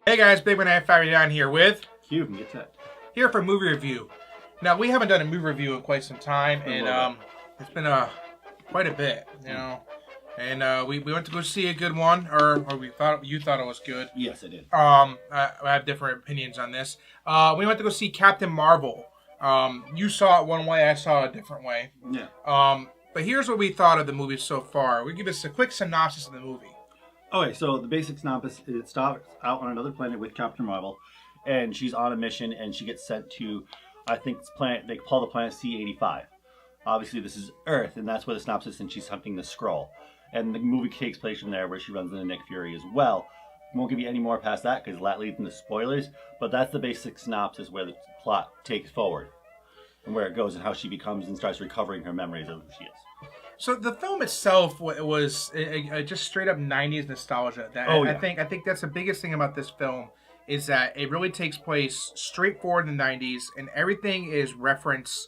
Hey guys, Big Man 589 here with Cube and get that. here for movie review. Now we haven't done a movie review in quite some time, and it's been quite a bit, you know. And we went to go see a good one, or we thought you thought it was good. Yes, I did. I have different opinions on this. We went to go see Captain Marvel. You saw it one way, I saw it a different way. Yeah. But here's what we thought of the movie so far. We give us a quick synopsis of the movie. Okay, so the basic synopsis: it starts out on another planet with Captain Marvel, and she's on a mission, and she gets sent to, I think, this planet. They call the planet C-85. Obviously, this is Earth, and that's where the synopsis, and she's hunting the Skrull. And the movie takes place from there, where she runs into Nick Fury as well. Won't give you any more past that because that leads into spoilers. But that's the basic synopsis where the plot takes forward, and where it goes, and how she becomes and starts recovering her memories of who she is. So the film itself was just straight up '90s nostalgia. I think that's the biggest thing about this film is that it really takes place straightforward in the '90s, and everything is reference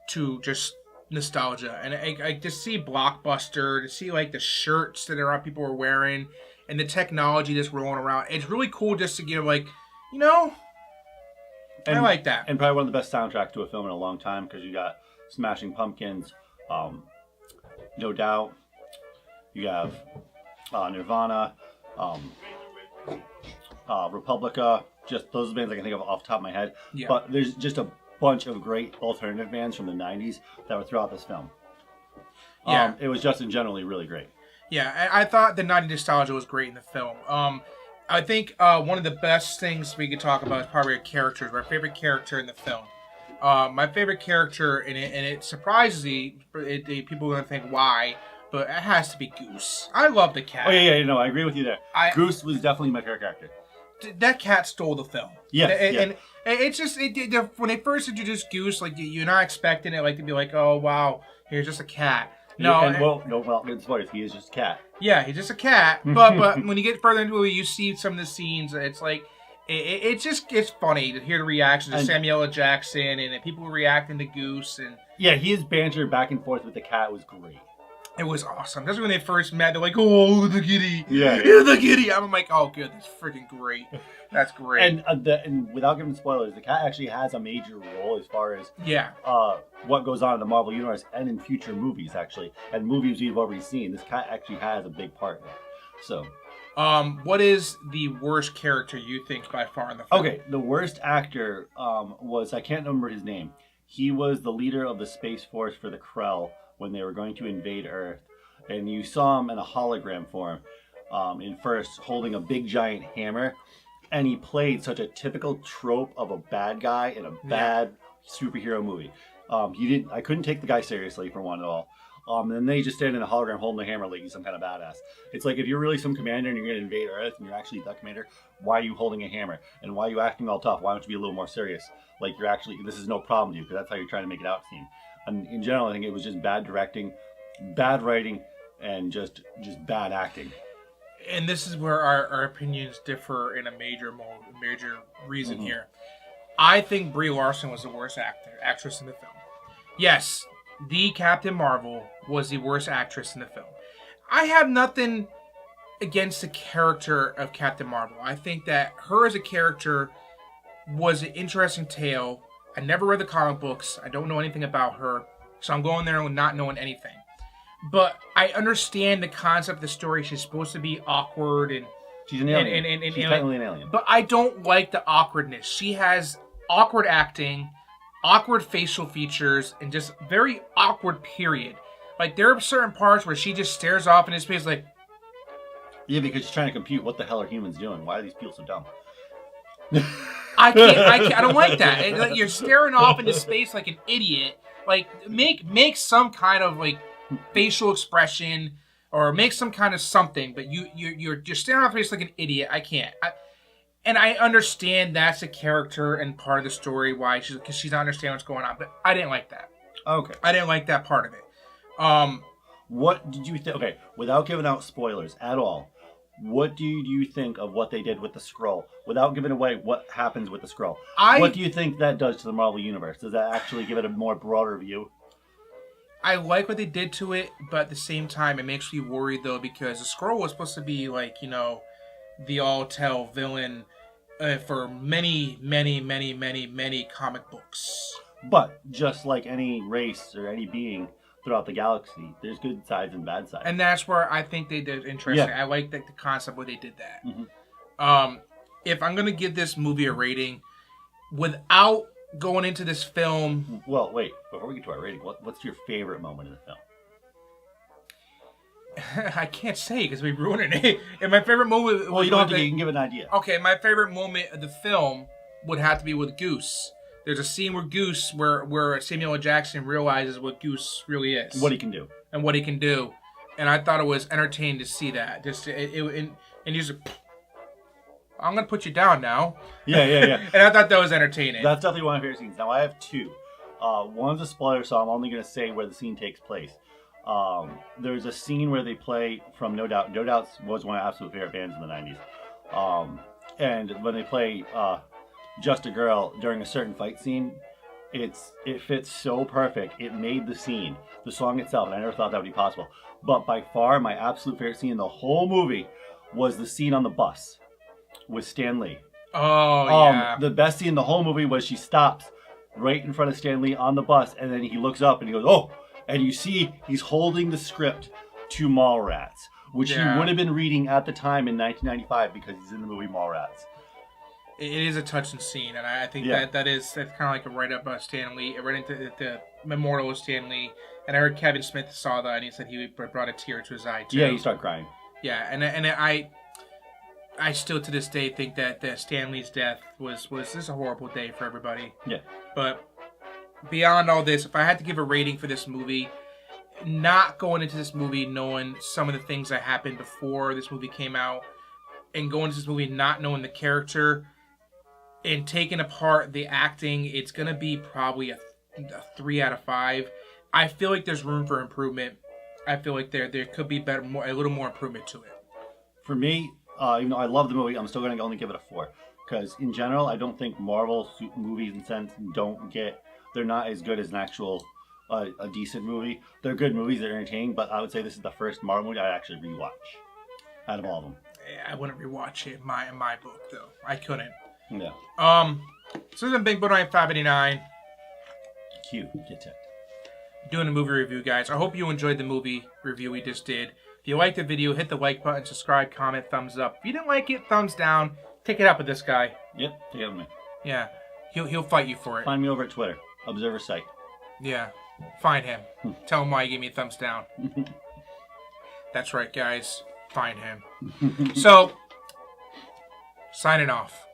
to just nostalgia. And I just see Blockbuster, to see like the shirts that people are wearing, and the technology that's rolling around. It's really cool just to give you know, I like that. And probably one of the best soundtracks to a film in a long time because you got Smashing Pumpkins. No Doubt. You have Nirvana, Republica. Just those are the bands I can think of off the top of my head. Yeah. But there's just a bunch of great alternative bands from the 90s that were throughout this film. Yeah. It was just in generally really great. Yeah, I thought the '90s nostalgia was great in the film. I think one of the best things we could talk about is probably characters. My favorite character in the film. My favorite character in it, and it surprises me, people are going to think why, but it has to be Goose. I love the cat. Oh, yeah, no, I agree with you there. Goose was definitely my favorite character. That cat stole the film. Yes, and it's just, when they first introduced Goose, you're not expecting it to be like, oh, wow, here's just a cat. No, good spoilers. He is just a cat. Yeah, he's just a cat. But when you get further into it, you see some of the scenes. It's like it just gets funny to hear the reactions of Samuel L. Jackson and people reacting to Goose. And yeah, his banter back and forth with the cat was great. It was awesome. That's when they first met. They're like, "Oh, the kitty, yeah, the kitty." I'm like, "Oh, good, that's freaking great. That's great." And without giving spoilers, the cat actually has a major role as far as what goes on in the Marvel universe and in future movies actually, and movies we've already seen. This cat actually has a big part in it. So, what is the worst character you think by far in the film? Okay, the worst actor was, I can't remember his name. He was the leader of the Space Force for the Krell when they were going to invade Earth, and you saw him in a hologram form in first holding a big giant hammer, and he played such a typical trope of a bad guy in a bad superhero movie. I couldn't take the guy seriously for one at all. And then they just stand in a hologram holding a hammer like he's some kind of badass. It's like, if you're really some commander and you're going to invade Earth and you're actually the commander, why are you holding a hammer? And why are you acting all tough? Why don't you be a little more serious? Like, this is no problem to you, because that's how you're trying to make it out seem. And in general, I think it was just bad directing, bad writing, and just bad acting. And this is where our opinions differ in a major reason here. I think Brie Larson was the worst actress in the film. Yes, the Captain Marvel was the worst actress in the film. I have nothing against the character of Captain Marvel. I think that her as a character was an interesting tale. I never read the comic books. I don't know anything about her. So I'm going there not knowing anything. But I understand the concept of the story. She's supposed to be awkward and she's an alien. She's technically an alien. But I don't like the awkwardness. She has awkward acting, awkward facial features, and just very awkward period. Like, there are certain parts where she just stares off in his face like... Yeah, because she's trying to compute what the hell are humans doing. Why are these people so dumb? I don't like that. And, you're staring off into space like an idiot. Like, make some kind of facial expression, or make some kind of something. But you're staring off space like an idiot. I can't. And I understand that's a character and part of the story why because she's not understanding what's going on. But I didn't like that. Okay. I didn't like that part of it. What did you think? Okay, without giving out spoilers at all, what do you think of what they did with the Skrull? Without giving away what happens with the Skrull, what do you think that does to the Marvel Universe? Does that actually give it a more broader view? I like what they did to it, but at the same time, it makes me worried, though, because the Skrull was supposed to be, the all-tell villain for many, many, many, many, many comic books. But just like any race or any being throughout the galaxy, there's good sides and bad sides. And that's where I think they did interesting. Yeah. I like the concept where they did that. Mm-hmm. If I'm gonna give this movie a rating, without going into this film, Well, wait. Before we get to our rating, what's your favorite moment in the film? I can't say because we ruined it. And my favorite moment. Well, you don't have to. You can give an idea. Okay, my favorite moment of the film would have to be with Goose. There's a scene where Goose, where Samuel L. Jackson realizes what Goose really is, What he can do, and what he can do, and I thought it was entertaining to see that. Just and he's like, I'm gonna put you down now. Yeah. And I thought that was entertaining. That's definitely one of my favorite scenes. Now I have two. One's a spoiler, so I'm only going to say where the scene takes place. There's a scene where they play from No Doubt. No Doubt was one of my absolute favorite bands in the 90s. And when they play Just a Girl during a certain fight scene, it fits so perfect. It made the scene. The song itself, and I never thought that would be possible. But by far, my absolute favorite scene in the whole movie was the scene on the bus with Stan Lee. Oh, yeah. The best scene in the whole movie was she stops right in front of Stan Lee on the bus, and then he looks up and he goes, "Oh!" And you see he's holding the script to Mallrats, which he would have been reading at the time in 1995 because he's in the movie Mallrats. It is a touching scene, and I think that's kind of like a write up by Stan Lee, right into the memorial of Stan Lee. And I heard Kevin Smith saw that, and he said he brought a tear to his eye too. Yeah, he started crying. Yeah, and I still to this day think that Stan Lee's death was just a horrible day for everybody. Yeah. But beyond all this, if I had to give a rating for this movie, not going into this movie knowing some of the things that happened before this movie came out, and going into this movie not knowing the character, and taking apart the acting, it's going to be probably a 3 out of 5. I feel like there's room for improvement. I feel like there could be a little more improvement to it. For me, even though I love the movie, I'm still going to only give it a 4. Because in general, I don't think Marvel movies, in a sense, they're not as good as an actual, a decent movie. They're good movies, they're entertaining, but I would say this is the first Marvel movie I actually rewatch out of all of them. I wouldn't rewatch it in my book, though. I couldn't. Yeah. So this is Big Boy 589. Q, get checked. Doing a movie review, guys. I hope you enjoyed the movie review we just did. If you liked the video, hit the like button, subscribe, comment, thumbs up. If you didn't like it, thumbs down. Take it up with this guy. Yep, take it up with me. Yeah, he'll fight you for it. Find me over at Twitter, Observer Site. Yeah, find him. Tell him why you gave me a thumbs down. That's right, guys. Find him. So, signing off.